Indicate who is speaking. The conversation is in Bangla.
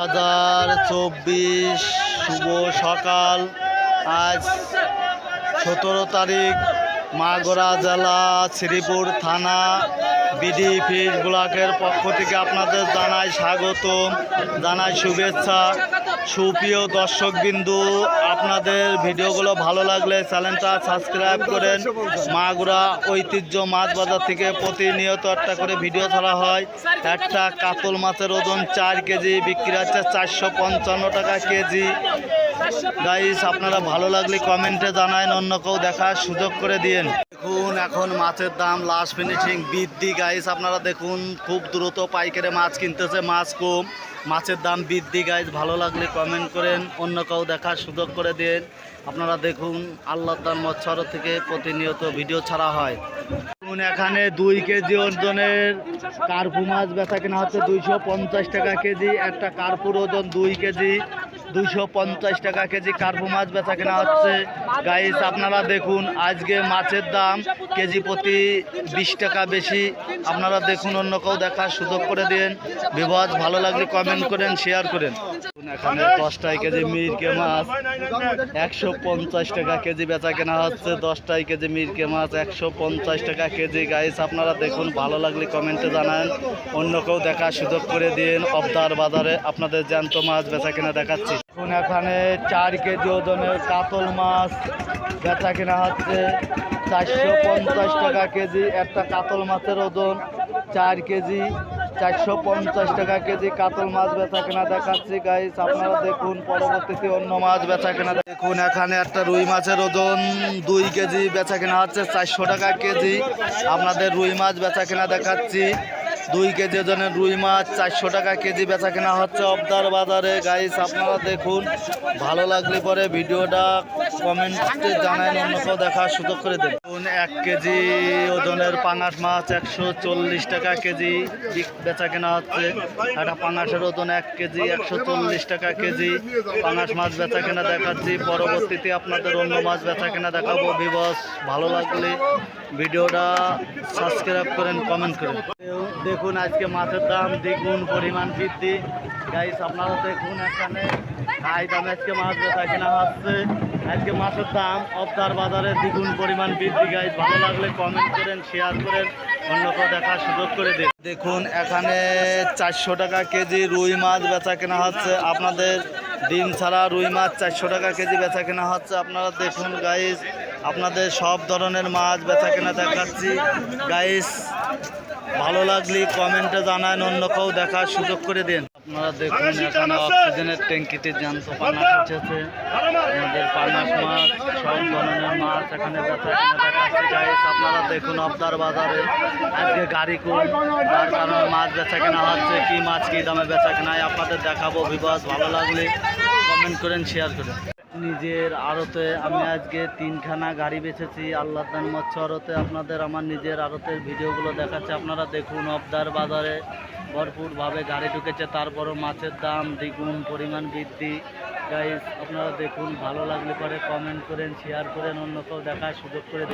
Speaker 1: 2024 শুভ সকাল। আজ 17 তারিখ, মাগুরা জেলা শ্রীপুর থানা বিডি ফিশ ব্লকের পক্ষ থেকে আপনাদের জানাই স্বাগতম, জানাই শুভেচ্ছা। সুপ্রিয় দর্শকবিন্দু, আপনাদের ভিডিওগুলো ভালো লাগলে চ্যানেলটা সাবস্ক্রাইব করেন। মাগুরা ঐতিহ্য মাছ বাজার থেকে প্রতিনিয়ত একটা করে ভিডিও ছাড়া হয়। একটা কাতল মাছের ওজন 4 কেজি, বিক্রি হচ্ছে 455 টাকা কেজি। গাইস, আপনারা ভালো লাগলে কমেন্টে জানান, অন্য কেউ দেখার সুযোগ করে দিন। দেখুন এখন মাছের দাম লাস্ট ফিনিশিং বৃদ্ধি। গাইস আপনারা দেখুন, খুব দ্রুত পাইকারে মাছ কিনতেছে, মাছ কম, মাছের দাম বৃদ্ধি। গাইস ভালো লাগলে কমেন্ট করেন, অন্য কেউ দেখার সুযোগ করে দিন। আপনারা দেখুন, আল্লাহর দান মৎস্য থেকে প্রতিনিয়ত ভিডিও ছাড়া হয়। এখানে 2 কেজি ওজনের কার্পু মাছ বেচা কেনা হচ্ছে 250 টাকা কেজি। একটা কার্পুর ওজন 2 কেজি, 250 টাকা কেজি কার্পু মাছ বেচা কেনা হচ্ছে। গাইস আপনারা দেখুন, আজকে মাছের দাম কেজি প্রতি 20 টাকা বেশি। আপনারা দেখুন, অন্য কেউ দেখার সুযোগ করে দিন। বিভাগ ভালো লাগলে কমেন্ট করেন, শেয়ার করেন। এখানে 10 টাকা কেজি মিরকে মাছ 150 টাকা কেজি বেচা কেনা হচ্ছে। 10 টাকা কেজি মিরকে মাছ 150 টাকা কেজি। গাইস আপনারা দেখুন, ভালো লাগলে কমেন্টে জানান, অন্য কেউ দেখার সুযোগ করে দিন। অবদার বাজারে আপনাদের জ্যান্ত মাছ বেচা কেনা দেখাচ্ছি। এখন এখানে 4 কেজি ওজনের কাতল মাছ বেচা কেনা হচ্ছে 450 টাকা কেজি। একটা কাতল মাছের ওজন 4 কেজি, 450 টাকা কেজি কাতল মাছ বেচা কেনা দেখাচ্ছি। গাইস আপনারা দেখুন, পরবর্তীতে অন্য মাছ বেচা কেনা দেখুন। এখানে একটা রুই মাছের ওজন 2 কেজি বেচা কেনা হচ্ছে 400 টাকা কেজি। আপনাদের রুই মাছ বেচা কেনা দেখাচ্ছি। 2 কেজি ওজনের রুই মাছ 400 টাকা কেজি বেচা কেনা হচ্ছে অবদার বাজারে। গাইস আপনারা দেখুন, ভালো লাগলে পরে ভিডিওটা কমেন্টে জানান, অন্য কেউ দেখার সুযোগ করে দেন। 1 কেজি ওজনের পাঙাশ মাছ 140 টাকা কেজি বেচা কেনা হচ্ছে। একটা পাঙাশের ওজন 1 কেজি, 140 টাকা কেজি পাঙাশ মাছ বেচা কেনা দেখাচ্ছি। পরবর্তীতে আপনাদের অন্য মাছ বেচা কেনা দেখাবো। ভিউয়ার্স ভালো লাগলে ভিডিওটা সাবস্ক্রাইব করেন, কমেন্ট করেন। দেখুন আজকে মাছের দাম দ্বিগুণ পরিমাণ বৃদ্ধি। গাইস আপনারা দেখুন, এখানে হাই দামে আজকে মাছ বেচা কেনা হচ্ছে। আজকে মাছের দাম অবদার বাজারে দ্বিগুণ পরিমাণ বৃদ্ধি। গাইস ভালো লাগলে কমেন্ট করেন, শেয়ার করেন, অন্য কেউ দেখার সুযোগ করে দিন। দেখুন এখানে 400 টাকা কেজি রুই মাছ বেচা কেনা হচ্ছে। আপনাদের ডিম ছাড়া রুই মাছ 400 টাকা কেজি বেচা কেনা হচ্ছে। আপনারা দেখুন গাইস, আপনাদের সব ধরনের মাছ বেচা কেনা দেখাচ্ছি। গাইস ভালো লাগলে কমেন্টে জানান, অন্য কেউ দেখার সুযোগ করে দিন। আপনারা দেখুন, এখানে অক্সিজেনের ট্যাঙ্কিতে জ্যান্ত পাঙাশ উঠেছে। আমাদের পাঙাশ মাছ, সব ধরনের মাছ এখানে বেচা কেনা দেখাচ্ছি। গাইস আপনারা দেখুন, অবদার বাজারে আজকে গাড়ি কম, তার কারণে মাছ বেচা কেনা হচ্ছে। কি মাছ কি দামে বেচা কেনা হয় আপনাদের দেখাবো। বিবাস ভালো লাগলে কমেন্ট করেন, শেয়ার করেন। নিজের আড়তে আমি আজকে 3খানা গাড়ি বেচেছি আল্লাহর দান মৎস্য আড়তে। আপনাদের আমার নিজের আড়তের ভিডিওগুলো দেখাচ্ছে। আপনারা দেখুন, অবদার বাজারে ভরপুরভাবে গাড়ি ঢুকেছে, তারপরও মাছের দাম দ্বিগুণ পরিমাণ বৃদ্ধি। গাইস আপনারা দেখুন, ভালো লাগলে পরে কমেন্ট করেন, শেয়ার করেন, অন্য কেউ দেখার সুযোগ করে